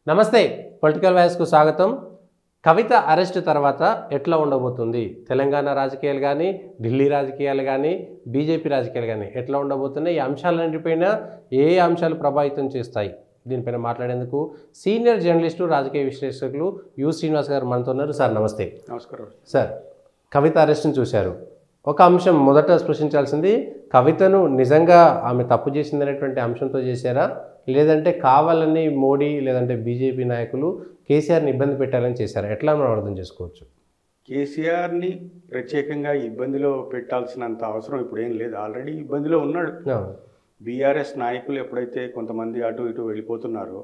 నమస్తే పొలిటికల్ వాయిస్కు స్వాగతం. కవిత అరెస్ట్ తర్వాత ఎట్లా ఉండబోతుంది? తెలంగాణ రాజకీయాలు కానీ, ఢిల్లీ రాజకీయాలు కానీ, బీజేపీ రాజకీయాలు కానీ ఎట్లా ఉండబోతున్నాయి? ఈ అంశాలన్నిటిపైన ఏ అంశాలు ప్రభావితం చేస్తాయి? దీనిపైన మాట్లాడేందుకు సీనియర్ జర్నలిస్టు, రాజకీయ విశ్లేషకులు యు శ్రీనివాస్ గారు మనతో ఉన్నారు. సార్ నమస్తే. నమస్కారం సార్. కవిత అరెస్ట్ని చూశారు. ఒక అంశం మొదట స్పృశించాల్సింది, కవితను నిజంగా ఆమె తప్పు చేసిందనేటువంటి అంశంతో చేశారా, లేదంటే కావాలని మోడీ లేదంటే బీజేపీ నాయకులు కేసీఆర్ని ఇబ్బంది పెట్టాలని చేశారా? ఎట్లా మనం అర్థం చేసుకోవచ్చు? కేసీఆర్ని ప్రత్యేకంగా ఇబ్బందిలో పెట్టాల్సినంత అవసరం ఇప్పుడు ఏం లేదు. ఆల్రెడీ ఇబ్బందిలో ఉన్నాడు. బీఆర్ఎస్ నాయకులు ఎప్పుడైతే కొంతమంది అటు ఇటు వెళ్ళిపోతున్నారో,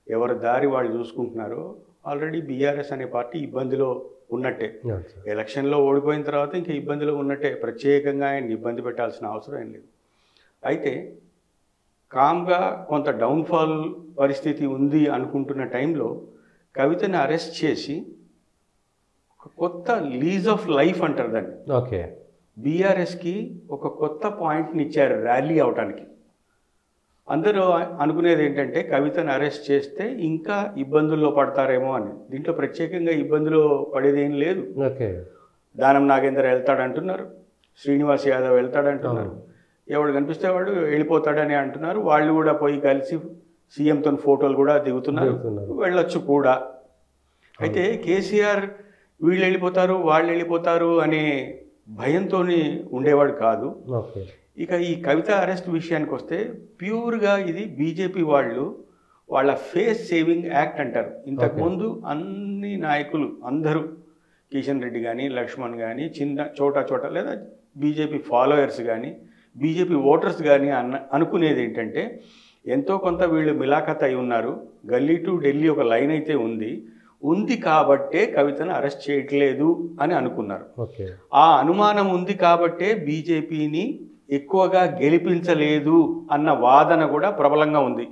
ఎవరి దారి వాళ్ళు చూసుకుంటున్నారో, ఆల్రెడీ బీఆర్ఎస్ అనే పార్టీ ఇబ్బందిలో ఉన్నట్టే. ఎలక్షన్లో ఓడిపోయిన తర్వాత ఇంకా ఇబ్బందిలో ఉన్నట్టే. ప్రత్యేకంగా ఆయన ఇబ్బంది పెట్టాల్సిన అవసరం ఏం లేదు. అయితే కామ్గా కొంత డౌన్ఫాల్ పరిస్థితి ఉంది అనుకుంటున్న టైంలో కవితని అరెస్ట్ చేసి ఒక కొత్త లీజ్ ఆఫ్ లైఫ్ అంటారు దాన్ని. ఓకే. బీఆర్ఎస్కి ఒక కొత్త పాయింట్ని ఇచ్చారు ర్యాలీ అవడానికి. అందరూ అనుకునేది ఏంటంటే కవితను అరెస్ట్ చేస్తే ఇంకా ఇబ్బందుల్లో పడతారేమో అని. దీంట్లో ప్రత్యేకంగా ఇబ్బందులు పడేది ఏం లేదు. ఓకే. దానం నాగేందర్ వెళ్తాడంటున్నారు, శ్రీనివాస్ యాదవ్ వెళ్తాడంటున్నారు, ఎవడు కనిపిస్తే వాడు వెళ్ళిపోతాడని అంటున్నారు. వాళ్ళు కూడా పోయి కలిసి సీఎంతో ఫోటోలు కూడా దిగుతున్నారు, వెళ్ళొచ్చు కూడా. అయితే కేసీఆర్ వీళ్ళు వెళ్ళిపోతారు వాళ్ళు వెళ్ళిపోతారు అనే భయంతో ఉండేవాడు కాదు. ఇక ఈ కవిత అరెస్ట్ విషయానికి వస్తే ప్యూర్గా ఇది బీజేపీ వాళ్ళ ఫేస్ సేవింగ్ యాక్ట్ అంటారు. ఇంతకుముందు అన్ని నాయకులు అందరూ, కిషన్ రెడ్డి కానీ, లక్ష్మణ్ కానీ, చిన్న చోటా లేదా బీజేపీ ఫాలోయర్స్ కానీ, బీజేపీ ఓటర్స్ కానీ అనుకునేది ఏంటంటే ఎంతో కొంత వీళ్ళు మిలాఖత్ అయి ఉన్నారు, గల్లీ టు ఢిల్లీ ఒక లైన్ అయితే ఉంది కాబట్టే కవితను అరెస్ట్ చేయట్లేదు అని అనుకున్నారు. ఆ అనుమానం ఉంది కాబట్టే బీజేపీని ఎక్కువగా గెలిపించలేదు అన్న వాదన కూడా ప్రబలంగా ఉంది.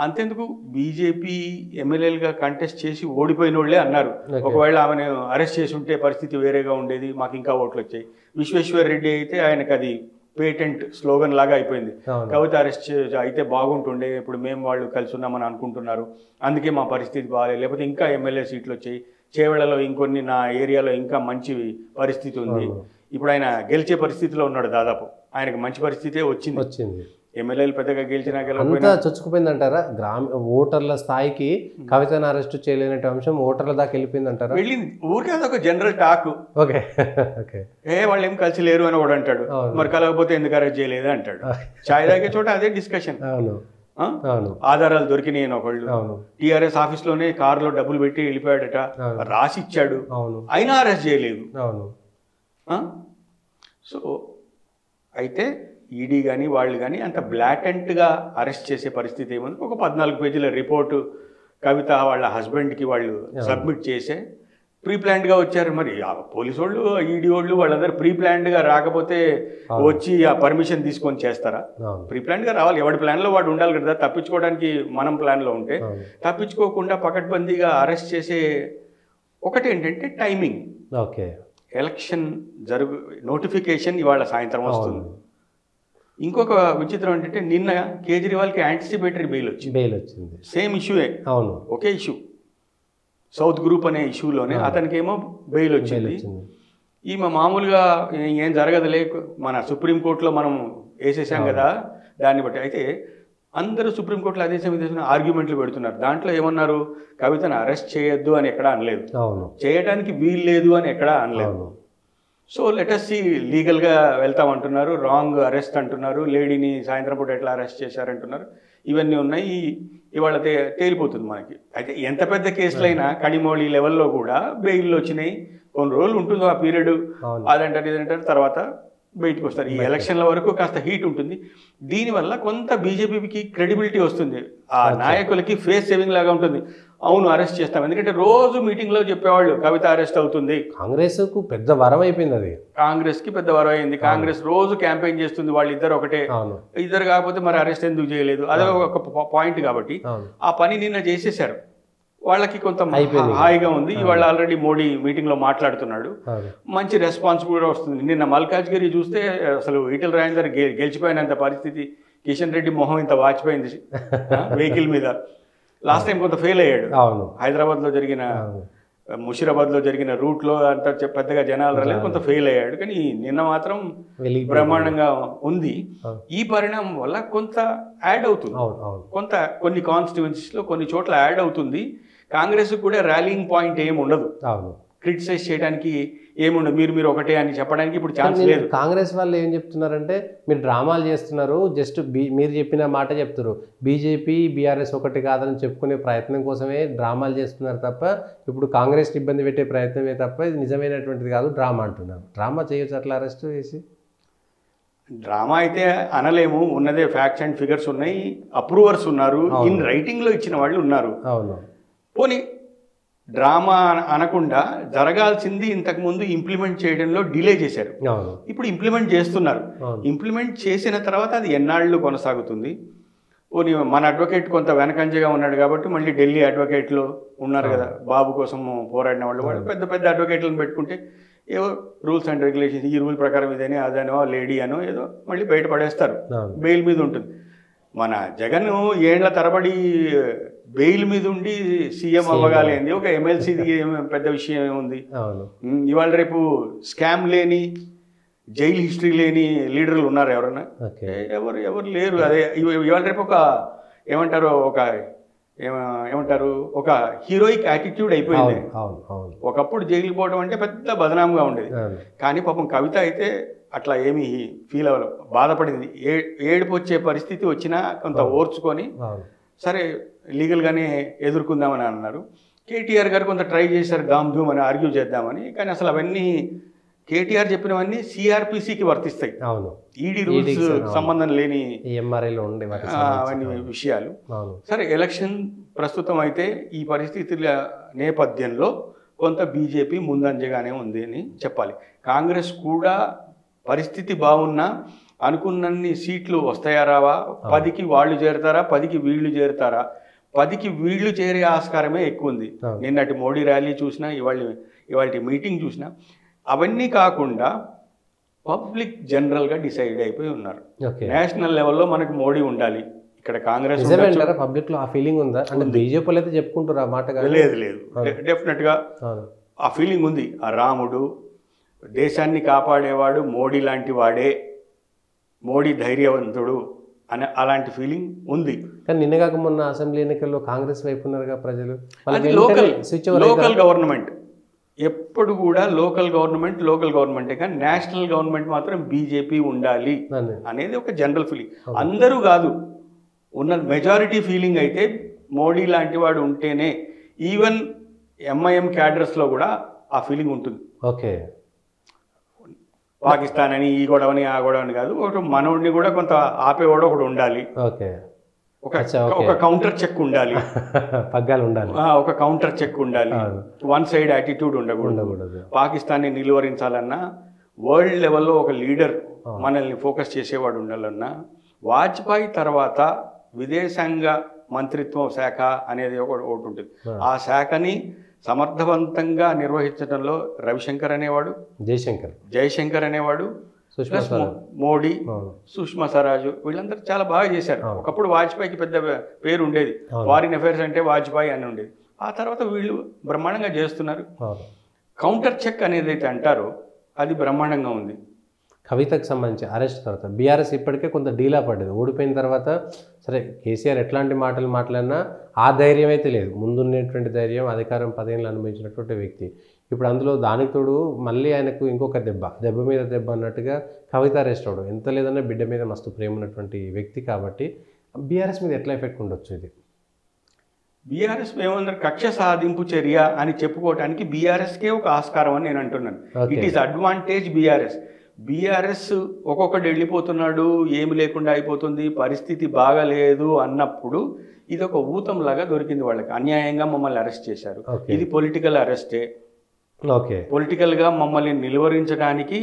అంతెందుకు బీజేపీ ఎమ్మెల్యేలుగా కంటెస్ట్ చేసి ఓడిపోయిన వాళ్ళే అన్నారు, ఒకవేళ ఆమెను అరెస్ట్ చేసి ఉంటే పరిస్థితి వేరేగా ఉండేది, మాకు ఇంకా ఓట్లు వచ్చాయి. విశ్వేశ్వర్ రెడ్డి అయితే ఆయనకు అది పేటెంట్ స్లోగన్ లాగా అయిపోయింది, కవిత అరెస్ట్ అయితే బాగుంటుండే, ఇప్పుడు మేము వాళ్ళు కలిసి ఉన్నామని అనుకుంటున్నారు, అందుకే మా పరిస్థితి బాగాలేదు, లేకపోతే ఇంకా ఎమ్మెల్యే సీట్లు వచ్చాయి, చేవెళ్లలో ఇంకొన్ని నా ఏరియాలో ఇంకా మంచి పరిస్థితి ఉంది, ఇప్పుడు ఆయన గెలిచే పరిస్థితిలో ఉన్నాడు. దాదాపు ఆయనకు మంచి పరిస్థితే వచ్చింది. ఎమ్మెల్యేలు పెద్దగా గెలిచినా గెలవకపోయినా చొచ్చుకుపోయింది అంటారా? ఓటర్ల స్థాయికి కవితను అరెస్ట్ చేయలేని అంశం ఓటర్ల దాకా వెళ్ళిపోయింది అంటారా? వెళ్ళింది. ఊరికే అదొక జనరల్ టాక్. ఓకే. వాళ్ళు ఏం కలిసి లేరు అని కూడా అంటాడు, మరి కలగకపోతే ఎందుకు అరెస్ట్ చేయలేదు అంటాడు. ఛాయ్ తాగే చోట అదే డిస్కషన్. ఆధారాలు దొరికినాయి అని ఒకళ్ళు, టీఆర్ఎస్ ఆఫీస్లోనే కారులో డబ్బులు పెట్టి వెళ్ళిపోయాడట, రాసి ఇచ్చాడు, అయినా అరెస్ట్ చేయలేదు. సో అయితే ఈడీ కానీ వాళ్ళు కానీ అంత బ్లాటెంట్గా అరెస్ట్ చేసే పరిస్థితి ఏముంది? ఒక 14 పేజీల రిపోర్టు కవిత వాళ్ళ హస్బెండ్కి వాళ్ళు సబ్మిట్ చేసే ప్రీ ప్లాన్డ్గా వచ్చారు. మరి పోలీసు వాళ్ళు, ఈడీ వాళ్ళు వాళ్ళందరూ ప్రీ ప్లాన్డ్గా రాకపోతే వచ్చి ఆ పర్మిషన్ తీసుకొని చేస్తారా? ప్రీ ప్లాన్డ్గా రావాలి, ఎవరి ప్లాన్లో వాడు ఉండాలి కదా. తప్పించుకోవడానికి మనం ప్లాన్లో ఉంటే తప్పించుకోకుండా పకడ్బందీగా అరెస్ట్ చేసే ఒకటి ఏంటంటే టైమింగ్. ఓకే. ఎలక్షన్ నోటిఫికేషన్ ఇవాళ సాయంత్రం వస్తుంది. ఇంకొక విచిత్రం ఏంటంటే నిన్న కేజ్రీవాల్కి యాంటిసిపేటరీ బెయిల్ వచ్చింది. సేమ్ ఇష్యూయే, అవును, ఒకే ఇష్యూ, సౌత్ గ్రూప్ అనే ఇష్యూలోనే అతనికి ఏమో బెయిల్ వచ్చింది. ఈమె మామూలుగా ఏం జరగదులే, మన సుప్రీంకోర్టులో మనం వేసేసాం కదా దాన్ని బట్టి. అయితే అందరూ సుప్రీంకోర్టులో అదే సమయం ఆర్గ్యుమెంట్లు పెడుతున్నారు. దాంట్లో ఏమన్నారు, కవితను అరెస్ట్ చేయొద్దు అని ఎక్కడా అనలేదు, చేయడానికి వీలు లేదు అని ఎక్కడా అనలేదు. సో లెటస్ సి, లీగల్గా వెళ్తామంటున్నారు, రాంగ్ అరెస్ట్ అంటున్నారు, లేడీని సాయంత్రం పూట ఎట్లా అరెస్ట్ చేశారంటున్నారు, ఇవన్నీ ఉన్నాయి. ఇవాళ తేలిపోతుంది మనకి. అయితే ఎంత పెద్ద కేసులైనా కనిమోళి లెవెల్లో కూడా బెయిల్లో వచ్చినాయి. కొన్ని రోజులు ఉంటుంది ఆ పీరియడ్, అదంటారు ఇదంటారు, తర్వాత బయటకు వస్తారు. ఈ ఎలక్షన్ల వరకు కాస్త హీట్ ఉంటుంది. దీనివల్ల కొంత బీజేపీకి క్రెడిబిలిటీ వస్తుంది, ఆ నాయకులకి ఫేస్ సేవింగ్ లాగా ఉంటుంది. అవును అరెస్ట్ చేస్తాం, ఎందుకంటే రోజు మీటింగ్లో చెప్పేవాళ్ళు కవిత అరెస్ట్ అవుతుంది. కాంగ్రెస్కు పెద్ద వరం అయిపోయింది అది, కాంగ్రెస్కి పెద్ద వరం అయింది. కాంగ్రెస్ రోజు క్యాంపెయిన్ చేస్తుంది, వాళ్ళిద్దరు ఒకటే, ఇద్దరు కాకపోతే మరి అరెస్ట్ ఎందుకు చేయలేదు, అదే ఒక పాయింట్. కాబట్టి ఆ పని నిన్న చేసేసారు, వాళ్ళకి కొంత హాయిగా ఉంది. ఇవాళ ఆల్రెడీ మోడీ మీటింగ్లో మాట్లాడుతున్నాడు, మంచి రెస్పాన్స్ కూడా వస్తుంది. నిన్న మల్కాజ్గిరి చూస్తే అసలు ఈటెల రాజేందర్ గెలిచిపోయినంత పరిస్థితి, కిషన్ రెడ్డి మొహం ఇంత వాచిపోయింది వెహికల్ మీద. లాస్ట్ టైం కొంత ఫెయిల్ అయ్యాడు. అవును హైదరాబాద్లో జరిగిన ముషిరాబాద్లో జరిగిన రూట్లో అంత పెద్దగా జనాలు రాలేదు, కొంత ఫెయిల్ అయ్యాడు. కానీ నిన్న మాత్రం బ్రహ్మాండంగా ఉంది. ఈ పరిణామం వల్ల కొంత యాడ్ అవుతుంది, కొన్ని కాన్స్టిట్యువెన్సీస్లో కొన్ని చోట్ల యాడ్ అవుతుంది. కాంగ్రెస్ కూడా ర్యాలీయింగ్ పాయింట్ ఏమి ఉండదు, క్రిటిసైజ్ చేయడానికి ఏముండదు, మీరు ఒకటే అని చెప్పడానికి ఇప్పుడు ఛాన్స్ లేదు. కాంగ్రెస్ వాళ్ళు ఏం చెప్తున్నారంటే మీరు డ్రామాలు చేస్తున్నారు, జస్ట్ మీరు చెప్పిన మాట చెప్తారు, బీజేపీ బీఆర్ఎస్ ఒకటి కాదని చెప్పుకునే ప్రయత్నం కోసమే డ్రామాలు చేస్తున్నారు తప్ప ఇప్పుడు కాంగ్రెస్ని ఇబ్బంది పెట్టే ప్రయత్నమే తప్ప ఇది నిజమైనటువంటిది కాదు, డ్రామా అంటున్నారు. డ్రామా చేయొచ్చు అట్లా అరెస్ట్ చేసి? డ్రామా అయితే అనలేము, ఉన్నదే ఫ్యాక్ట్స్ అండ్ ఫిగర్స్ ఉన్నాయి, అప్రూవర్స్ ఉన్నారు, ఇన్ రైటింగ్లో ఇచ్చిన వాళ్ళు ఉన్నారు. అవును, పోనీ డ్రామా అనకుండా జరగాల్సింది ఇంతకుముందు ఇంప్లిమెంట్ చేయడంలో డిలే చేశారు, ఇప్పుడు ఇంప్లిమెంట్ చేస్తున్నారు. ఇంప్లిమెంట్ చేసిన తర్వాత అది ఎన్నాళ్ళు కొనసాగుతుంది? పోనీ మన అడ్వకేట్ కొంత వెనకంజగా ఉన్నాడు కాబట్టి మళ్ళీ ఢిల్లీ అడ్వకేట్లు ఉన్నారు కదా, బాబు కోసం పోరాడిన వాళ్ళు పెద్ద పెద్ద అడ్వకేట్లను పెట్టుకుంటే ఏవో రూల్స్ అండ్ రెగ్యులేషన్స్, ఈ రూల్ ప్రకారం ఇదనే అదనో లేడీ అనో ఏదో మళ్ళీ బయట పడేస్తారు, బెయిల్ మీద ఉంటుంది. మన జగన్ ఏళ్ల తరబడి బెయిల్ మీద ఉండి సీఎం అవ్వగాలేంది, ఒక ఎమ్మెల్సీది పెద్ద విషయం ఏముంది? ఇవాళ రేపు స్కామ్ లేని, జైలు హిస్టరీ లేని లీడర్లు ఉన్నారు ఎవరన్నా? ఎవరు లేరు. అదే ఇవాళ రేపు ఒక ఏమంటారు ఒక హీరోయిక్ యాటిట్యూడ్ అయిపోయింది. ఒకప్పుడు జైలుకి పోవడం అంటే పెద్ద బదనాంగా ఉండేది, కానీ పాపం కవిత అయితే అట్లా ఏమీ ఫీల్ అవ్వలేదు, బాధపడింది. ఏడుపు వచ్చే పరిస్థితి వచ్చినా కొంత ఓర్చుకొని సరే లీగల్గానే ఎదుర్కొందామని అన్నారు. కేటీఆర్ గారు కొంత ట్రై చేశారు దామ్ధూమ్ అని ఆర్గ్యూ చేద్దామని, కానీ అసలు అవన్నీ కేటీఆర్ చెప్పినవన్నీ సిఆర్పిసికి వర్తిస్తాయి, ఈడీ రూల్స్ సంబంధం లేని అవన్నీ విషయాలు. సరే ఎలక్షన్ ప్రస్తుతం అయితే ఈ పరిస్థితుల నేపథ్యంలో కొంత బీజేపీ ముందంజగానే ఉంది అని చెప్పాలి. కాంగ్రెస్ కూడా పరిస్థితి బాగున్నా అనుకున్నన్ని సీట్లు వస్తాయా రావా, 10కి వాళ్ళు చేరుతారా, 10కి వీళ్ళు చేరుతారా, 10కి వీళ్ళు చేరే ఆస్కారమే ఎక్కువ ఉంది. నిన్నటి మోడీ ర్యాలీ చూసినా, ఇవాళ మీటింగ్ చూసినా, అవన్నీ కాకుండా పబ్లిక్ జనరల్గా డిసైడ్ అయిపోయి ఉన్నారు. నేషనల్ లెవెల్లో మనకు మోడీ ఉండాలి, ఇక్కడ కాంగ్రెస్ పబ్లిక్లో ఆ ఫీలింగ్ ఉందా? అంటే బీజేపీ అయితే చెప్పుకుంటారు ఆ మాట? లేదు, డెఫినెట్గా ఆ ఫీలింగ్ ఉంది. ఆ రాముడు దేశాన్ని కాపాడేవాడు మోడీ లాంటి వాడే, మోడీ ధైర్యవంతుడు అనే అలాంటి ఫీలింగ్ ఉంది. కానీ నిన్నగాక మొన్న అసెంబ్లీ ఎన్నికల్లో కాంగ్రెస్ వైపు ఉన్నారుగా ప్రజలు. అది లోకల్ గవర్నమెంట్ ఎప్పుడు కూడా లోకల్ గవర్నమెంటే, కానీ నేషనల్ గవర్నమెంట్ మాత్రం బీజేపీ ఉండాలి అనేది ఒక జనరల్ ఫీలింగ్. అందరూ కాదు, ఉన్న మెజారిటీ ఫీలింగ్ అయితే మోడీ లాంటి వాడు ఉంటేనే, ఈవెన్ ఎంఐఎం క్యాడర్స్లో కూడా ఆ ఫీలింగ్ ఉంటుంది. ఓకే, పాకిస్తాన్ అని ఈ గొడవని ఆ గొడవని కాదు, ఒక మనోడిని కూడా కొంత ఆపేవాడు ఒకడు ఉండాలి, ఒక కౌంటర్ చెక్ ఉండాలి, పగ్గాలు ఉండాలి, ఒక కౌంటర్ చెక్ ఉండాలి, వన్ సైడ్ యాటిట్యూడ్ ఉండకూడదు. పాకిస్తాన్ని నిలువరించాలన్నా, వరల్డ్ లెవెల్లో ఒక లీడర్ మనల్ని ఫోకస్ చేసేవాడు ఉండాలన్నా, వాజ్పేయి తర్వాత విదేశాంగ మంత్రిత్వ శాఖ అనేది ఒకటి ఉంటుంది. ఆ శాఖని సమర్థవంతంగా నిర్వహించడంలో రవిశంకర్ అనేవాడు, జయశంకర్ అనేవాడు, మోడీ, సుష్మా స్వరాజ్ వీళ్ళందరూ చాలా బాగా చేశారు. ఒకప్పుడు వాజ్పేయికి పెద్ద పేరు ఉండేది, ఫారిన్ అఫైర్స్ అంటే వాజ్పేయి అని ఉండేది. ఆ తర్వాత వీళ్ళు బ్రహ్మాండంగా చేస్తున్నారు. కౌంటర్ చెక్ అనేది అయితే అంటారో అది బ్రహ్మాండంగా ఉంది. కవితకు సంబంధించి అరెస్ట్ తర్వాత బీఆర్ఎస్ ఇప్పటికే కొంత డీలా పడ్డది. ఓడిపోయిన తర్వాత సరే కేసీఆర్ ఎట్లాంటి మాటలు మాట్లాడినా ఆ ధైర్యం అయితే లేదు, ముందున్నటువంటి ధైర్యం, అధికారం 10 ఏళ్ళు అనుభవించినటువంటి వ్యక్తి. ఇప్పుడు అందులో దానికి తోడు మళ్ళీ ఆయనకు ఇంకొక దెబ్బ మీద దెబ్బ అన్నట్టుగా కవిత అరెస్ట్ అవడం. ఎంత లేదన్నా బిడ్డ మీద మస్తు ప్రేమ ఉన్నటువంటి వ్యక్తి కాబట్టి బీఆర్ఎస్ మీద ఎట్లా ఎఫెక్ట్ ఉండొచ్చు? ఇది బీఆర్ఎస్ ఏమన్నారు, కక్ష సాధింపు చర్య అని చెప్పుకోవడానికి బీఆర్ఎస్కే ఒక ఆస్కారం అని నేను అంటున్నాను. ఇట్ ఈస్ అడ్వాంటేజ్ బీఆర్ఎస్ ఒక్కొక్కటి వెళ్ళిపోతున్నాడు, ఏమి లేకుండా అయిపోతుంది, పరిస్థితి బాగాలేదు అన్నప్పుడు ఇది ఒక ఊతంలాగా దొరికింది వాళ్ళకి. అన్యాయంగా మమ్మల్ని అరెస్ట్ చేశారు, ఇది పొలిటికల్ అరెస్టే, పొలిటికల్గా మమ్మల్ని నిలువరించడానికి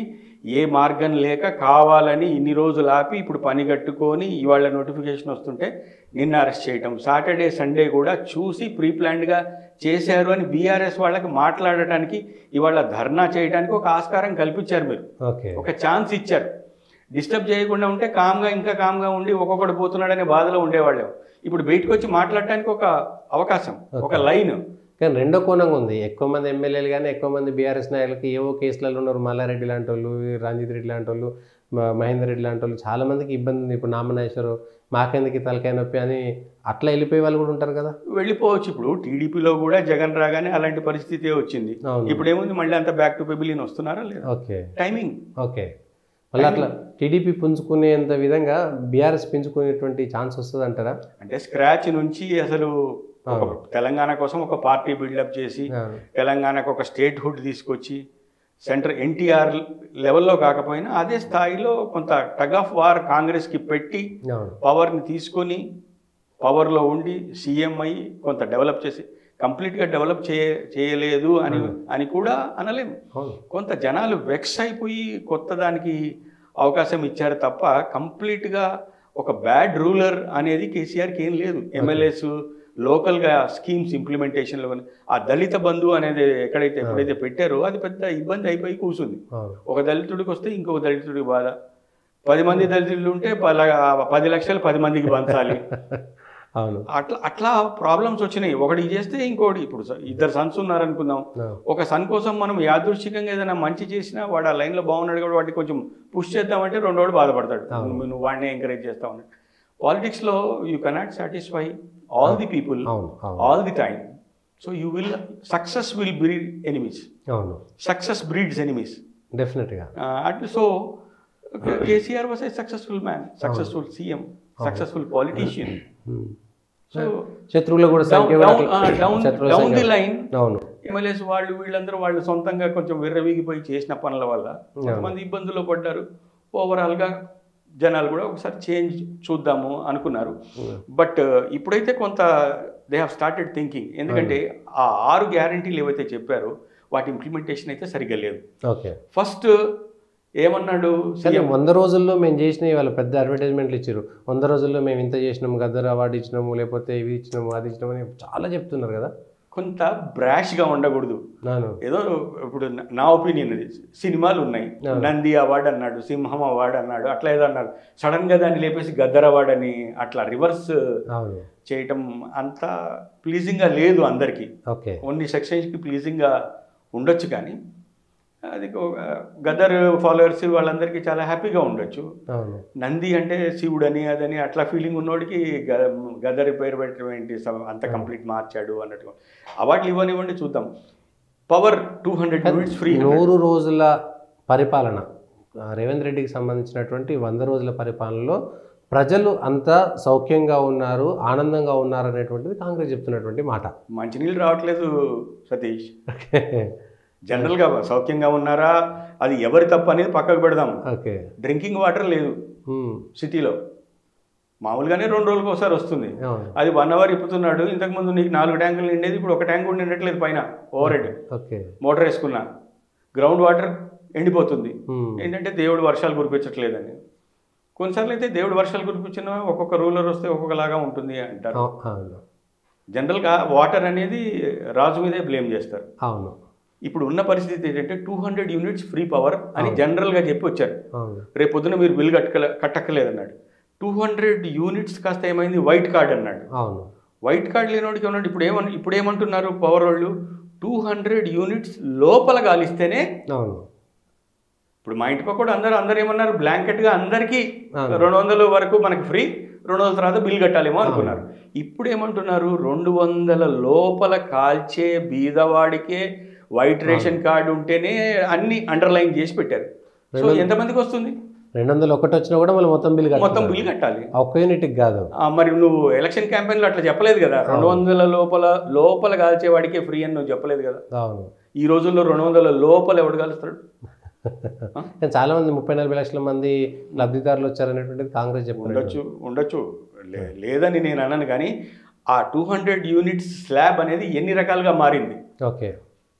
ఏ మార్గం లేక కావాలని ఇన్ని రోజులు ఆపి ఇప్పుడు పని కట్టుకొని ఇవాళ నోటిఫికేషన్ వస్తుంటే నిన్న అరెస్ట్ చేయటం, సాటర్డే సండే కూడా చూసి ప్రీప్లాన్డ్గా చేశారు అని బీఆర్ఎస్ వాళ్ళకి మాట్లాడటానికి, ఇవాళ ధర్నా చేయడానికి ఒక ఆస్కారం కల్పించారు. మీరు ఒక ఛాన్స్ ఇచ్చారు. డిస్టర్బ్ చేయకుండా ఉంటే ఇంకా కామ్గా ఉండి ఒక్కొక్కడు పోతున్నాడనే బాధలో ఉండేవాళ్ళం. ఇప్పుడు బయటకు వచ్చి మాట్లాడటానికి ఒక అవకాశం, ఒక లైన్. కానీ రెండో కోణంగా ఉంది. ఎక్కువ మంది ఎమ్మెల్యేలు కానీ ఎక్కువ మంది బీఆర్ఎస్ నాయకులకి ఏవో కేసులలో ఉన్నారు. మల్లారెడ్డి లాంటి వాళ్ళు, రంజిత్ రెడ్డి లాంటి వాళ్ళు, మహేందర్ రెడ్డి లాంటి వాళ్ళు, చాలా మందికి ఇబ్బంది ఉంది. ఇప్పుడు నామనేశ్వరు మాకెందుకు తలకాయ నొప్పి అని అట్లా వెళ్ళిపోయే వాళ్ళు కూడా ఉంటారు కదా. వెళ్ళిపోవచ్చు. ఇప్పుడు టీడీపీలో కూడా జగన్ రాగానే అలాంటి పరిస్థితి వచ్చింది. ఇప్పుడు ఏముంది, మళ్ళీ అంత బ్యాక్ టు పెబిలియన్ వస్తున్నారా లేదా? Okay, timing. ఓకే, మళ్ళీ అట్లా టీడీపీ పుంజుకునేంత విధంగా బీఆర్ఎస్ పుంజుకునేటువంటి ఛాన్స్ వస్తుంది అంటారా? అంటే స్క్రాచ్ నుంచి అసలు తెలంగాణ కోసం ఒక పార్టీ బిల్డప్ చేసి, తెలంగాణకు ఒక స్టేట్ హుడ్ తీసుకొచ్చి, సెంటర్ ఎన్టీఆర్ లెవెల్లో కాకపోయినా అదే స్థాయిలో కొంత టగ్ ఆఫ్ వార్ కాంగ్రెస్కి పెట్టి పవర్ని తీసుకొని పవర్లో ఉండి సీఎం అయ్యి కొంత డెవలప్ చేసి, కంప్లీట్గా డెవలప్ చేయలేదు అని కూడా అనలేము. కొంత జనాలు వెక్స్ అయిపోయి కొత్త దానికి అవకాశం ఇచ్చారు తప్ప కంప్లీట్గా ఒక బ్యాడ్ రూలర్ అనేది కేసీఆర్కి ఏం లేదు. ఎమ్మెల్యేస్ లోకల్గా స్కీమ్స్ ఇంప్లిమెంటేషన్లో ఆ దళిత బంధు అనేది ఎప్పుడైతే పెట్టారో అది పెద్ద ఇబ్బంది అయిపోయి కూర్చుంది. ఒక దళితుడికి వస్తే ఇంకొక దళితుడికి బాధ. 10 మంది దళితులు ఉంటే 10 లక్షలు 10 మందికి పంచాలి. అట్లా ప్రాబ్లమ్స్ వచ్చినాయి. ఒకటి చేస్తే ఇంకోటి, ఇప్పుడు 2 సన్స్ ఉన్నారనుకుందాం. ఒక సన్ కోసం మనం యాదృచ్ఛికంగా ఏదైనా మంచి చేసినా వాడు ఆ లైన్లో బాగున్నాడు కూడా వాటిని కొంచెం పుష్ చేద్దామంటే రెండోడు బాధపడతాడు, నువ్వు వాడిని ఎంకరేజ్ చేస్తావు అని. పాలిటిక్స్లో you cannot satisfy all the people all the time, so success will breed enemies. Success breeds enemies, definitely. So KCR was a successful man, successful CM, successful politician. So శత్రువులు కూడా down the line MLAs వాళ్ళు సొంతంగా కొంచెం విర్రవీగిపోయి చేసిన పనుల వల్ల కొంతమంది ఇబ్బందుల్లో పడ్డారు. ఓవరాల్గా జనాలు కూడా ఒకసారి చేంజ్ చూద్దాము అనుకున్నారు. బట్ ఇప్పుడైతే కొంత దే హ్యావ్ స్టార్టెడ్ థింకింగ్. ఎందుకంటే ఆ 6 గ్యారంటీలు ఏవైతే చెప్పారో వాటి ఇంప్లిమెంటేషన్ అయితే సరిగ్గా లేదు. ఫస్ట్ ఏమన్నాడు, 100 రోజుల్లో మేము చేసినవి వాళ్ళు పెద్ద అడ్వర్టైజ్మెంట్లు ఇచ్చారు. 100 రోజుల్లో మేము ఇంత చేసినాము, గద్దర్ అవార్డు ఇచ్చినాము, లేకపోతే ఇవి ఇచ్చినాము, అది ఇచ్చినాము అని చాలా చెప్తున్నారు కదా. కొంత బ్రాష్గా ఉండకూడదు. ఏదో ఇప్పుడు నా ఒపీనియన్, అది సినిమాలు ఉన్నాయి, నంది అవార్డు అన్నాడు, సింహం అవార్డు అన్నాడు, అట్లా ఏదో అన్నారు. సడన్గా దాన్ని లేపేసి గద్దర్ అవార్డు అని అట్లా రివర్స్ చేయటం అంత ప్లీజింగ్గా లేదు అందరికీ. కొన్ని సెక్షన్స్కి ప్లీజింగ్గా ఉండొచ్చు, కానీ అది గద్దర్ ఫాలోవర్స్ వాళ్ళందరికీ చాలా హ్యాపీగా ఉండొచ్చు. నంది అంటే శివుడని అదని అట్లా ఫీలింగ్ ఉన్నోడికి గద్దర్ పేరు పెట్టడం ఏంటి, అంత కంప్లీట్ మార్చాడు అన్నట్టుగా. అవార్డులు ఇవ్వనివ్వండి, చూద్దాం. Power 200 units free. 100 రోజుల పరిపాలన, రేవంత్ రెడ్డికి సంబంధించినటువంటి 100 రోజుల పరిపాలనలో ప్రజలు అంతా సౌఖ్యంగా ఉన్నారు, ఆనందంగా ఉన్నారు అనేటువంటిది కాంగ్రెస్ చెప్తున్నటువంటి మాట. మంచినీళ్ళు రావట్లేదు సతీష్. జనరల్గా సౌఖ్యంగా ఉన్నారా, అది ఎవరి తప్పు అనేది పక్కకు పెడదాం. డ్రింకింగ్ వాటర్ లేదు సిటీలో, మామూలుగానే 2 రోజులకు ఒకసారి వస్తుంది. అది 1 అవర్ ఇప్పుతున్నాడు. ఇంతకుముందు నీకు 4 ట్యాంకులు నిండేది, ఇప్పుడు 1 ట్యాంకు కూడా నిండట్లేదు. పైన ఓవర్ హెడ్ మోటార్ వేసుకున్నా గ్రౌండ్ వాటర్ ఎండిపోతుంది. ఏంటంటే దేవుడు వర్షాలు కురిపించట్లేదని. కొన్నిసార్లు అయితే దేవుడు వర్షాలు కురిపించినా ఒక్కొక్క రూలర్ వస్తే ఒక్కొక్కలాగా ఉంటుంది అంటారు. జనరల్గా వాటర్ అనేది రాజు మీదే బ్లేమ్ చేస్తారు. ఇప్పుడు ఉన్న పరిస్థితి ఏంటంటే 200 యూనిట్స్ ఫ్రీ పవర్ అని జనరల్గా చెప్పి వచ్చారు. రేపు పొద్దున మీరు బిల్ కట్టక్కర్లేదన్నాడు. 200 యూనిట్స్ కాస్త ఏమైంది, వైట్ కార్డ్ అన్నాడు. వైట్ కార్డ్ లేనివాడికి ఉన్నాడు. ఇప్పుడు ఏమంటున్నారు పవర్ వాళ్ళు, 200 యూనిట్స్ లోపల గాలిస్తేనే. ఇప్పుడు మా ఇంటి పక్క కూడా అందరూ ఏమన్నారు, బ్లాంకెట్గా అందరికీ 200 వరకు మనకి ఫ్రీ, 200 తర్వాత బిల్ కట్టాలేమో అనుకున్నారు. ఇప్పుడు ఏమంటున్నారు, 200 లోపల కాల్చే బీదవాడికే వైట్ రేషన్ కార్డు ఉంటేనే అన్ని అండర్లైన్ చేసి పెట్టారు. సో ఎంతమందికి వస్తుంది? 201 వచ్చినా కూడా మళ్ళీ మొత్తం బిల్ కట్టాలి, ఒక్క యూనిట్కి కాదు. మరి నువ్వు ఎలక్షన్ క్యాంపెయిన్లో అట్లా చెప్పలేదు కదా, 200 లోపల కాల్చేవాడికే ఫ్రీ అని నువ్వు చెప్పలేదు కదా. ఈ రోజుల్లో 200 లోపల ఎవడు కాలుస్తాడు? చాలా మంది 30-40 లక్షల మంది లబ్ధిదారులు వచ్చారనేటువంటిది కాంగ్రెస్ ఉండొచ్చు లేదని నేను అన్నాను. కానీ ఆ 200 యూనిట్స్ స్లాబ్ అనేది ఎన్ని రకాలుగా మారింది.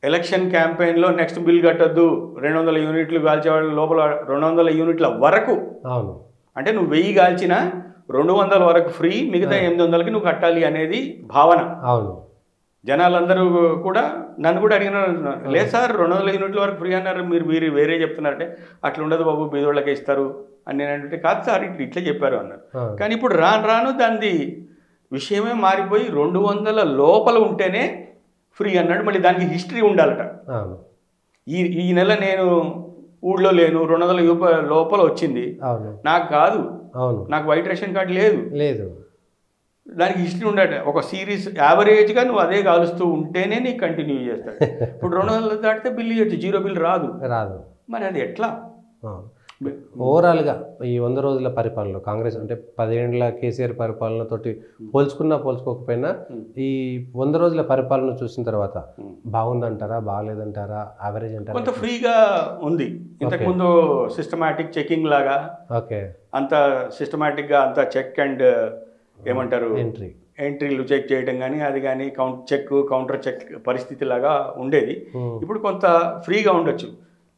ఎలక్షన్ క్యాంపెయిన్లో నెక్స్ట్ బిల్ కట్టద్దు, 200 యూనిట్లు కాల్చేవాళ్ళు లోపల 200 యూనిట్ల వరకు. అంటే నువ్వు 1000 కాల్చినా 200 వరకు ఫ్రీ, మిగతా 800కి నువ్వు కట్టాలి అనేది భావన. జనాలందరూ కూడా నన్ను కూడా అడిగినారు, లేదు సార్ 200 యూనిట్ల వరకు ఫ్రీ అన్నారు, మీరు వేరే చెప్తున్నారంటే అట్లా ఉండదు బాబు, బీదోళ్ళకే ఇస్తారు అని నేను అంటే, కాదు సార్ ఇట్లా చెప్పారు అన్నారు. కానీ ఇప్పుడు రాను దాని విషయమే మారిపోయి 200 లోపల ఉంటేనే ఫ్రీ అన్నాడు. మళ్ళీ దానికి హిస్టరీ ఉండాలట. ఈ నెల నేను ఊళ్ళో లేను, 200 లోపల వచ్చింది, నాకు కాదు, నాకు వైట్ రేషన్ కార్డు లేదు, దానికి హిస్టరీ ఉండట. ఒక సిరీస్ యావరేజ్గా నువ్వు అదే కాలుస్తూ ఉంటేనే నీకు కంటిన్యూ చేస్తాడు. ఇప్పుడు 200 దాటితే బిల్లు ఇవ్వచ్చు, 0 బిల్ రాదు. మరి అది ఎట్లా? ఓవరాల్గా ఈ 100 రోజుల పరిపాలన కాంగ్రెస్ అంటే 10 ఏళ్ల కేసీఆర్ పరిపాలనతోటి పోల్చుకోకపోయినా ఈ 100 రోజుల పరిపాలన చూసిన తర్వాత బాగుందంటారా, బాగలేదంటారా, యావరేజ్ అంటారా? కొంత ఫ్రీగా ఉంది. ఇంతకుముందు సిస్టమాటిక్ చెకింగ్ లాగా అంత సిస్టమాటిక్గా అంత చెక్ అండ్ ఏమంటారు ఎంట్రీలు చెక్ చేయడం కానీ అది కానీ కౌంటర్ చెక్ పరిస్థితి లాగా ఉండేది. ఇప్పుడు కొంత ఫ్రీగా ఉండొచ్చు.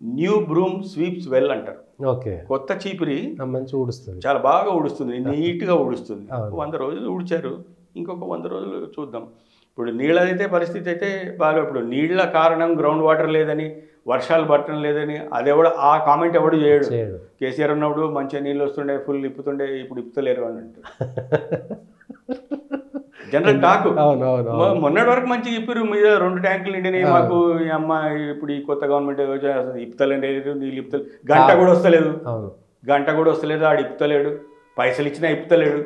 న్యూ బ్రూమ్ స్వీప్స్ వెల్ అంటారు. కొత్త చీపిరి మంచి ఊడుస్తుంది, చాలా బాగా ఊడుస్తుంది, నీట్గా ఊడుస్తుంది. 100 రోజులు ఊడ్చారు, ఇంకొక 100 రోజులు చూద్దాం. ఇప్పుడు నీళ్ళదైతే పరిస్థితి అయితే బాగా, ఇప్పుడు నీళ్ల కారణం గ్రౌండ్ వాటర్ లేదని, వర్షాలు పట్టడం లేదని ఆ కామెంట్ ఎవడు చేయడు. కేసీఆర్ ఉన్నప్పుడు మంచిగా నీళ్ళు వస్తుండే, ఫుల్ ఇప్పుతుండే, ఇప్పుడు ఇప్పుతలేరు అని అంటే జనరల్ టాక్. మొన్నటి వరకు మంచిగా ఇప్పారు, మీద 2 ట్యాంకులు నిండినాయి మాకు, ఈ అమ్మ ఇప్పుడు ఈ కొత్త గవర్నమెంట్ ఇప్పుతలేదు, నీళ్ళు ఇప్పుతలేదు, గంట కూడా వస్తలేదు, ఆడు ఇప్పుతలేడు, పైసలు ఇచ్చినా ఇప్పుతలేడు.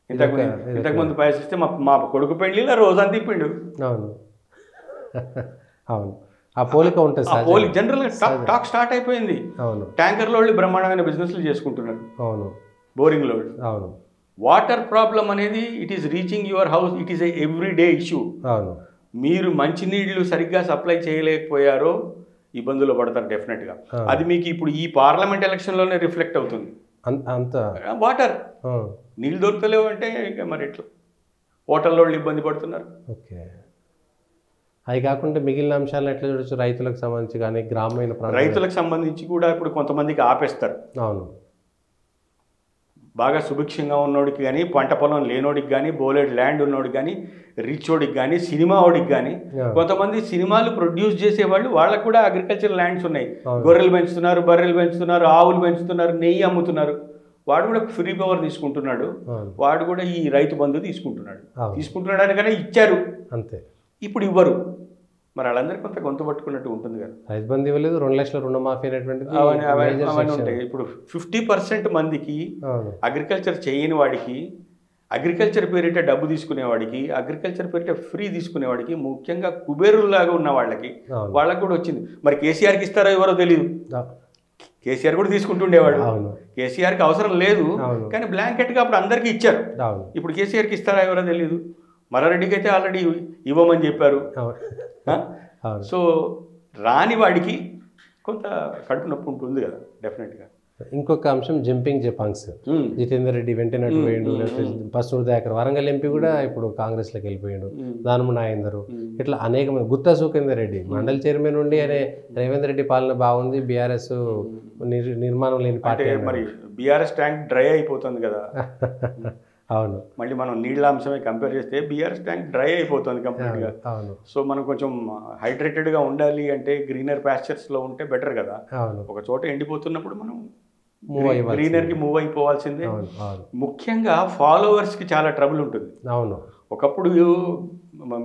ఇంతకుముందు పైసలు ఇస్తే మా కొడుకు పెళ్లిలో రోజంతా ఇప్పిండు. ఆ పోలిక ఉంటుంది. జనరల్గా టాక్ స్టార్ట్ అయిపోయింది. ట్యాంకర్లో వాళ్ళు బ్రహ్మాండమైన బిజినెస్లు చేసుకుంటున్నారు, బోరింగ్లో. వాటర్ ప్రాబ్లం అనేది it is reaching your house, it is everyday issue. మీరు మంచినీళ్ళు సరిగ్గా సప్లై చేయలేకపోయారో ఇబ్బందులు పడతారు డెఫినెట్గా. అది మీకు ఇప్పుడు ఈ పార్లమెంట్ ఎలక్షన్లోనే రిఫ్లెక్ట్ అవుతుంది. వాటర్ నీళ్ళు దొరకలేవు అంటే ఇంకా మరి ఎట్లా హోటల్లో వాళ్ళు ఇబ్బంది పడుతున్నారు. అవి కాకుండా మిగిలిన అంశాలను ఎట్లా చూడొచ్చు? రైతులకు సంబంధించి కానీ గ్రామీణ రైతులకు సంబంధించి కూడా ఇప్పుడు కొంతమందికి ఆపేస్తారు. బాగా సుభిక్షంగా ఉన్నోడికి కానీ, పంట పొలం లేనోడికి కానీ, బోలెడ్ ల్యాండ్ ఉన్నోడికి కానీ, రిచోడికి కానీ, సినిమా ఓడికి కానీ, కొంతమంది సినిమాలు ప్రొడ్యూస్ చేసేవాళ్ళు, వాళ్ళకు కూడా అగ్రికల్చర్ ల్యాండ్స్ ఉన్నాయి. గొర్రెలు పెంచుతున్నారు, బర్రెలు పెంచుతున్నారు, ఆవులు పెంచుతున్నారు, నెయ్యి అమ్ముతున్నారు. వాడు కూడా ఫ్రీ పవర్ తీసుకుంటున్నాడు, వాడు కూడా ఈ రైతు బంధు తీసుకుంటున్నాడు అనగానే ఇచ్చారు అంతే. ఇప్పుడు ఇవ్వరు, మరి వాళ్ళందరికీ కొంత గొంతు పట్టుకున్నట్టు ఉంటుంది కదా. రైతు బంధు ఇవ్వలేదు, 2 లక్షల రుణమాఫీ అనేటువంటిది అవన్నీ ఉంటాయి. ఇప్పుడు 50% మందికి అగ్రికల్చర్ చేయని వాడికి, అగ్రికల్చర్ పేరిట డబ్బు తీసుకునేవాడికి, అగ్రికల్చర్ పేరిట ఫ్రీ తీసుకునేవాడికి, ముఖ్యంగా కుబేరులాగా ఉన్న వాళ్ళకి కూడా వచ్చింది. మరి కేసీఆర్కి ఇస్తారో ఎవరో తెలియదు. కేసీఆర్ కూడా తీసుకుంటుండేవాడు, కేసీఆర్కి అవసరం లేదు కానీ బ్లాంకెట్గా అప్పుడు అందరికీ ఇచ్చారు. ఇప్పుడు కేసీఆర్కి ఇస్తారా ఎవరో తెలియదు. మల్లారెడ్డికి అయితే ఆల్రెడీ ఇవ్వమని చెప్పారు. సో రాని వాడికి కొంత కడుపు నొప్పి ఉంటుంది కదా డెఫినెట్గా. ఇంకొక అంశం జంపింగ్ జపాంగ్స్. జితేందర్ రెడ్డి వెంటనే పోయిండు, లేకపోతే పసుపు దయాకర్ వరంగల్ ఎంపీ కూడా ఇప్పుడు కాంగ్రెస్లోకి వెళ్ళిపోయాడు, దానము నాయందరు, ఇట్లా అనేక మంది. గుత్తా సుఖేందర్ రెడ్డి మండలి చైర్మన్ ఉండి అనే రేవంత్ రెడ్డి పాలన బాగుంది, బీఆర్ఎస్ నిర్మాణం లేని పార్టీ. మరి బీఆర్ఎస్ ట్యాంక్ డ్రై అయిపోతుంది కదా. అవును, మళ్ళీ మనం నీళ్ళ అంశమే కంపేర్ చేస్తే బీఆర్ఎస్ ట్యాంక్ డ్రై అయిపోతుంది కంప్లీట్గా. సో మనం కొంచెం హైడ్రేటెడ్గా ఉండాలి అంటే గ్రీనర్ ప్యాస్చర్స్లో ఉంటే బెటర్ కదా. ఒక చోట ఎండిపోతున్నప్పుడు మనం గ్రీనర్కి మూవ్ అయిపోవాల్సిందే. ముఖ్యంగా ఫాలోవర్స్కి చాలా ట్రబుల్ ఉంటుంది. అవును, ఒకప్పుడు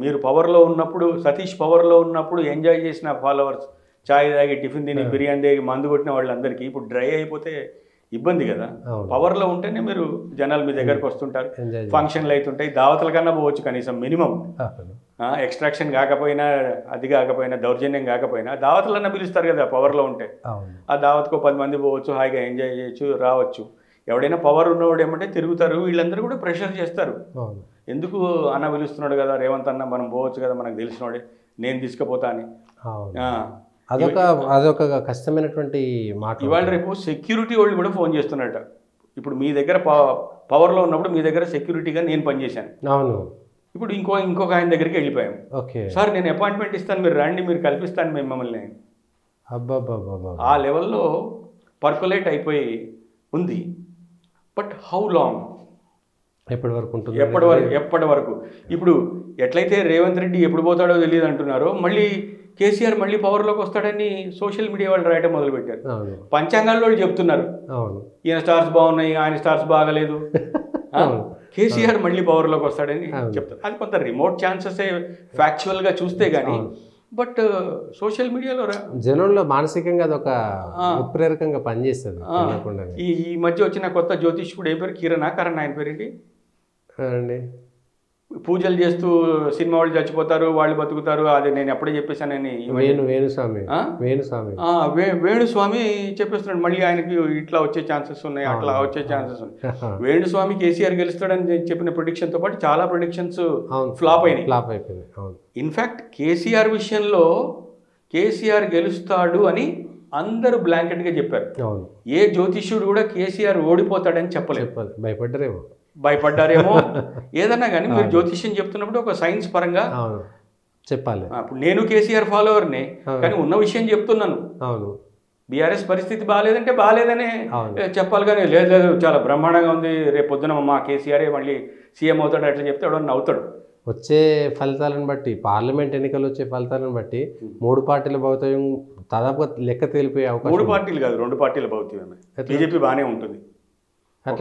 మీరు పవర్లో ఉన్నప్పుడు, సతీష్ పవర్లో ఉన్నప్పుడు ఎంజాయ్ చేసిన ఫాలోవర్స్, చాయ్ తాగి టిఫిన్ తిని బిర్యానీ తాగి మందు కొట్టిన వాళ్ళందరికీ ఇప్పుడు డ్రై అయిపోతే ఇబ్బంది కదా. పవర్లో ఉంటేనే మీరు జనాలు మీ దగ్గరకు వస్తుంటారు, ఫంక్షన్లు అవుతుంటాయి, దావతల కన్నా పోవచ్చు కనీసం మినిమం. ఎక్స్ట్రాక్షన్ కాకపోయినా, అది కాకపోయినా, దౌర్జన్యం కాకపోయినా దావతలన్నా పిలుస్తారు కదా పవర్లో ఉంటే. ఆ దావత్కు 10 మంది పోవచ్చు, హాయిగా ఎంజాయ్ చేయొచ్చు, రావచ్చు. ఎవడైనా పవర్ ఉన్నవాడు ఏమంటే తిరుగుతారు, వీళ్ళందరూ కూడా ప్రెషర్ చేస్తారు. ఎందుకు అన్న పిలుస్తున్నాడు కదా రేవంత్ అన్న, మనం పోవచ్చు కదా, మనకు తెలిసినోడే, నేను తీసుకుపోతా అని. అదొక కష్టమైనటువంటి మాట. ఇవాళ రేపు సెక్యూరిటీ వాళ్ళు కూడా ఫోన్ చేస్తున్నట్ట. ఇప్పుడు మీ దగ్గర పవర్లో ఉన్నప్పుడు మీ దగ్గర సెక్యూరిటీగా నేను పనిచేశాను. అవును, ఇప్పుడు ఇంకొక ఆయన దగ్గరికి వెళ్ళిపోయాం. సార్ నేను అపాయింట్మెంట్ ఇస్తాను, మీరు రండి, మీరు కల్పిస్తాను మేము మిమ్మల్ని. ఆ లెవెల్లో పర్కులేట్ అయిపోయి ఉంది. But how long? ఎప్పటి వరకు ఉంటుంది? ఎప్పటి వరకు? ఇప్పుడు ఎట్లయితే రేవంత్ రెడ్డి ఎప్పుడు పోతాడో తెలియదు అంటున్నారో, మళ్ళీ కేసీఆర్ మళ్ళీ పవర్లోకి వస్తాడని సోషల్ మీడియా వాళ్ళు రాయటం మొదలుపెట్టారు. పంచాంగాల్లో వాళ్ళు చెప్తున్నారు ఈయన స్టార్స్ బాగున్నాయి, ఆయన స్టార్స్ బాగలేదు, కేసీఆర్ మళ్ళీ పవర్లోకి వస్తాడని చెప్తారు. అది కొంత రిమోట్ ఛాన్సెస్ ఫ్యాక్చువల్గా చూస్తే కానీ, బట్ సోషల్ మీడియాలో జనంలో మానసికంగా అదొక ఉత్ప్రేరకంగా పనిచేస్తుంది. ఈ మధ్య వచ్చిన కొత్త జ్యోతిష్కుడు ఏ పేరు, కిరణ్ ఆయన పేరేంటి అండి, పూజలు చేస్తూ సినిమా వాళ్ళు చచ్చిపోతారు, వాళ్ళు బతుకుతారు, అది నేను ఎప్పుడే చెప్పేశానని వేణుస్వామి చెప్పేస్తున్నాడు. మళ్ళీ ఆయనకి ఇట్లా వచ్చే ఛాన్సెస్ ఉన్నాయి, అట్లా వచ్చే ఛాన్సెస్ ఉన్నాయి. వేణుస్వామి కేసీఆర్ గెలుస్తాడని చెప్పిన ప్రిడిక్షన్ తో పాటు చాలా ప్రిడిక్షన్స్ ఫ్లాప్ అయినాయి. ఇన్ఫాక్ట్ కేసీఆర్ విషయంలో కేసీఆర్ గెలుస్తాడు అని అందరూ బ్లాంకెట్ గా చెప్పారు. ఏ జ్యోతిష్యుడు కూడా కేసీఆర్ ఓడిపోతాడని చెప్పలేదు. భయపడ్డారేమో ఏదన్నా కానీ, మీరు జ్యోతిష్యం చెప్తున్నప్పుడు ఒక సైన్స్ పరంగా చెప్పాలి. ఇప్పుడు నేను కేసీఆర్ ఫాలోవర్ని, కానీ ఉన్న విషయం చెప్తున్నాను. బీఆర్ఎస్ పరిస్థితి బాగాలేదంటే బాగాలేదనే చెప్పాలి, కానీ లేదు లేదు చాలా బ్రహ్మాండంగా ఉంది, రేపు పొద్దున మా కేసీఆరే మళ్ళీ సీఎం అవుతాడు అట్లా చెప్తే ఎవడన్నా అవుతాడు. వచ్చే ఫలితాలను బట్టి, పార్లమెంట్ ఎన్నికలు వచ్చే ఫలితాలను బట్టి 3 పార్టీల భౌతికం దాదాపుగా లెక్క తేలిపోయే అవకాశం. 3 పార్టీలు కాదు, 2 పార్టీల భౌతికమే. బీజేపీ బాగానే ఉంటుంది.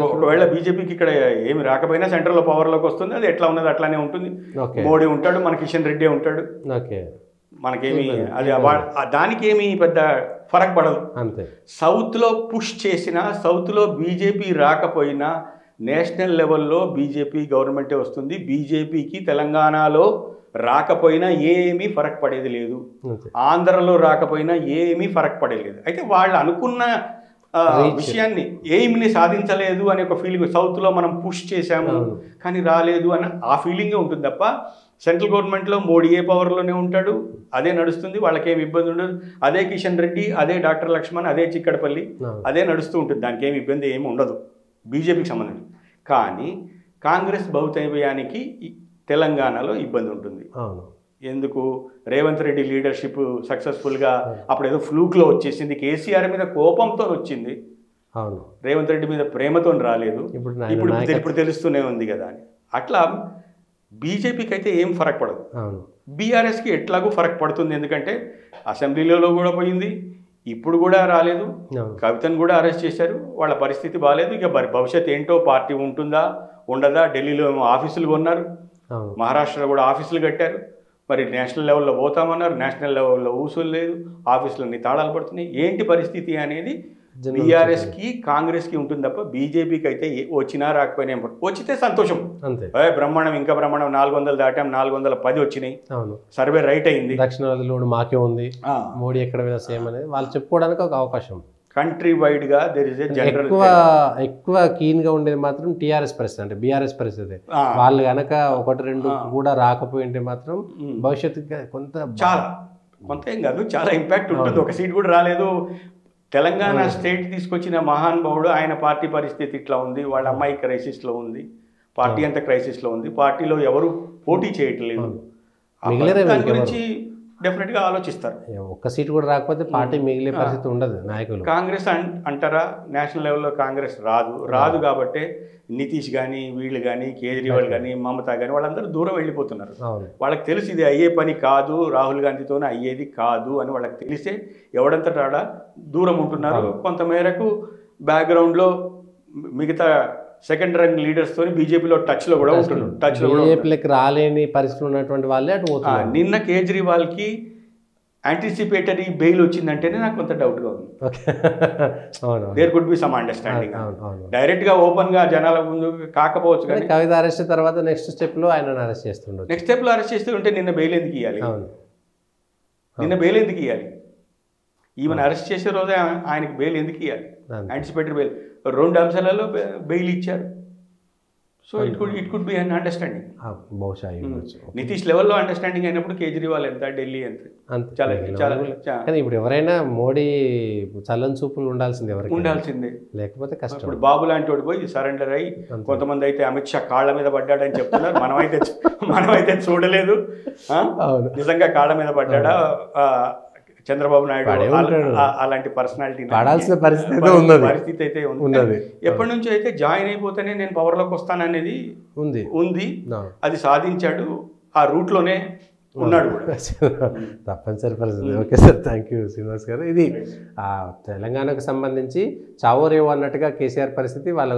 ఒకవేళ బీజేపీకి ఇక్కడ ఏమి రాకపోయినా సెంట్రల్ పవర్లోకి వస్తుంది, అది ఎట్లా ఉన్నది అట్లానే ఉంటుంది. మోడీ ఉంటాడు, మన కిషన్ రెడ్డి ఉంటాడు, మనకేమి అది దానికి ఏమి పెద్ద ఫరక్ పడదు. అంతే. సౌత్లో పుష్ చేసినా, సౌత్లో బీజేపీ రాకపోయినా నేషనల్ లెవెల్లో బీజేపీ గవర్నమెంటే వస్తుంది. బీజేపీకి తెలంగాణలో రాకపోయినా ఏమీ ఫరక్ పడేది లేదు, ఆంధ్రలో రాకపోయినా ఏమీ ఫరక్ పడేది లేదు. అయితే వాళ్ళు అనుకున్న విషయాన్ని, ఎయిమ్ని సాధించలేదు అనే ఒక ఫీలింగ్, సౌత్లో మనం పుష్ చేశాము కానీ రాలేదు అని ఆ ఫీలింగే ఉంటుంది తప్ప, సెంట్రల్ గవర్నమెంట్లో మోడీ ఏ పవర్లోనే ఉంటాడు, అదే నడుస్తుంది, వాళ్ళకేమి ఇబ్బంది ఉండదు. అదే కిషన్ రెడ్డి, అదే డాక్టర్ లక్ష్మణ్, అదే చిక్కడపల్లి, అదే నడుస్తూ ఉంటుంది. దానికి ఏమి ఇబ్బంది ఏమి ఉండదు బీజేపీకి సంబంధించి. కానీ కాంగ్రెస్ భౌతికయానికి తెలంగాణలో ఇబ్బంది ఉంటుంది. ఎందుకు? రేవంత్ రెడ్డి లీడర్షిప్ సక్సెస్ఫుల్గా అప్పుడు ఏదో ఫ్లూక్లో వచ్చేసింది, కేసీఆర్ మీద కోపంతో వచ్చింది, రేవంత్ రెడ్డి మీద ప్రేమతో రాలేదు. ఇప్పుడు తెలుస్తూనే ఉంది కదా అని. అట్లా బీజేపీకి అయితే ఏం ఫరక్ పడదు, బీఆర్ఎస్కి ఎట్లాగూ ఫరక్ పడుతుంది. ఎందుకంటే అసెంబ్లీలో కూడా పోయింది, ఇప్పుడు కూడా రాలేదు, కవితను కూడా అరెస్ట్ చేశారు, వాళ్ళ పరిస్థితి బాగాలేదు. ఇక భవిష్యత్ ఏంటో, పార్టీ ఉంటుందా ఉండదా, ఢిల్లీలో ఏమో ఆఫీసులు కొన్నారు, మహారాష్ట్రలో కూడా ఆఫీసులు కట్టారు, మరి నేషనల్ లెవెల్లో పోతామన్నారు, నేషనల్ లెవెల్లో ఊసులు లేదు, ఆఫీసులన్నీ తాళాలు పడుతున్నాయి. ఏంటి పరిస్థితి అనేది బీఆర్ఎస్కి కాంగ్రెస్కి ఉంటుంది తప్ప బీజేపీకి అయితే వచ్చినా రాకపోయినా ఏం పడుతుంది. వచ్చితే సంతోషం, బ్రహ్మాండం, ఇంకా బ్రహ్మాండం, 400 దాటాం, 410 వచ్చినాయి, సర్వే రైట్ అయింది, దక్షిణాదిలో మాకే ఉంది, మోడీ ఎక్కడ మీద సేమ్ అనేది వాళ్ళు చెప్పుకోవడానికి ఒక అవకాశం. కంట్రీ వైడ్ గా దేర్ ఇస్ ఏ జనరల్ ఎక్కువ కీన్ గా ఉండేది మాత్రం టీఆర్ఎస్ పరిస్థితి, అంటే బీఆర్ఎస్ పరిస్థితి. వాళ్ళు గనక 1-2 కూడా రాకపోయింటే మాత్రం భవిష్యత్తు కొంత ఏం కాదు, చాలా ఇంపాక్ట్ ఉంటుంది. ఒక సీట్ కూడా రాలేదు, తెలంగాణ స్టేట్ తీసుకొచ్చిన మహానుభావుడు, ఆయన పార్టీ పరిస్థితి ఇట్లా ఉంది, వాళ్ళ అమ్మాయి క్రైసిస్లో ఉంది, పార్టీ అంతా క్రైసిస్లో ఉంది, పార్టీలో ఎవరు పోటీ చేయట్లేదు, దాని గురించి డెఫినెట్గా ఆలోచిస్తారు. ఒక్క సీట్ కూడా రాకపోతే పార్టీ మిగిలే పరిస్థితి ఉండదు. నాయకులు కాంగ్రెస్ అంటారా, నేషనల్ లెవెల్లో కాంగ్రెస్ రాదు కాబట్టి నితీష్ కానీ, వీళ్ళు కానీ, కేజ్రీవాల్ కానీ, మమతా కానీ వాళ్ళందరూ దూరం వెళ్ళిపోతున్నారు. వాళ్ళకి తెలిసి ఇది అయ్యే పని కాదు, రాహుల్ గాంధీతోనే అయ్యేది కాదు అని వాళ్ళకి తెలిసే ఎవడంతటా దూరం ఉంటున్నారు. కొంతమేరకు బ్యాక్గ్రౌండ్లో మిగతా సెకండ్ రంగ్ లీడర్స్ తోని బీజేపీలో టచ్లో కూడా ఉంటున్నారు. బీజేపీలోకి రాలేని పరిస్థితులు ఉన్నటువంటి వాళ్ళే అటు పోతున్నారు. నిన్న కేజ్రీవాల్కి యాంటిసిపేటరీ బెయిల్ వచ్చిందంటేనే నాకు కొంత డౌట్గా ఉంది. There could be some understanding. డైరెక్ట్గా ఓపెన్గా జనాల ముందు కాకపోవచ్చు కానీ కవిత అరెస్ట్ తర్వాత నెక్స్ట్ స్టెప్లో ఆయన అరెస్ట్ చేస్తుండే. నెక్స్ట్ స్టెప్లో అరెస్ట్ చేస్తూ ఉంటే నిన్న బెయిల్ ఎందుకు ఇవ్వాలి? నిన్న బెయిల్ ఎందుకు ఇవ్వాలి? ఈవెన్ అరెస్ట్ చేసే రోజే ఆయనకి బెయిల్ ఎందుకు ఇవ్వాలి? యాంటిసిపేటరీ బెయిల్ 2 అంశాలలో బెయిల్ ఇచ్చారు. So it could be an understanding. బహుశా నితీష్ లెవెల్లో అండర్స్టాండింగ్ అయినప్పుడు కేజ్రీవాల్ ఎంత, ఢిల్లీ ఎంత, చాలా. కానీ ఇప్పుడు ఎవరైనా మోడీ చల్లని చూపులు ఉండాల్సిందే, లేకపోతే కష్టం. ఇప్పుడు బాబు లాంటి వాడు పోయి సరెండర్ అయ్యి, కొంతమంది అయితే అమిత్ షా కాళ్ళ మీద పడ్డాడని చెప్తున్నారు. మనమైతే చూడలేదు, నిజంగా కాళ్ళ మీద పడ్డాడా చంద్రబాబు నాయుడు అలాంటి పర్సనాలిటీ పడాల్సిన పరిస్థితి అయితే ఉంది. ఎప్పటి నుంచో అయితే జాయిన్ అయిపోతేనే నేను పవర్లోకి వస్తాననేది ఉంది, అది సాధించాడు. ఆ రూట్లోనే ఉన్నాడు కూడా. తప్పనిసరి పరిస్థితి. Okay sir, thank you Srinivas గారు. ఇది తెలంగాణకు సంబంధించి చావోరేవో అన్నట్టుగా కేసీఆర్ పరిస్థితి, వాళ్ళ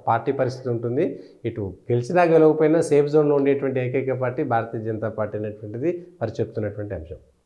పార్టీ పరిస్థితి ఉంటుంది. ఇటు గెలిచినా గెలవకపోయినా సేఫ్ జోన్లో ఉండేటువంటి ఏకైక పార్టీ భారతీయ జనతా పార్టీ అనేటువంటిది వారు చెప్తున్నటువంటి అంశం.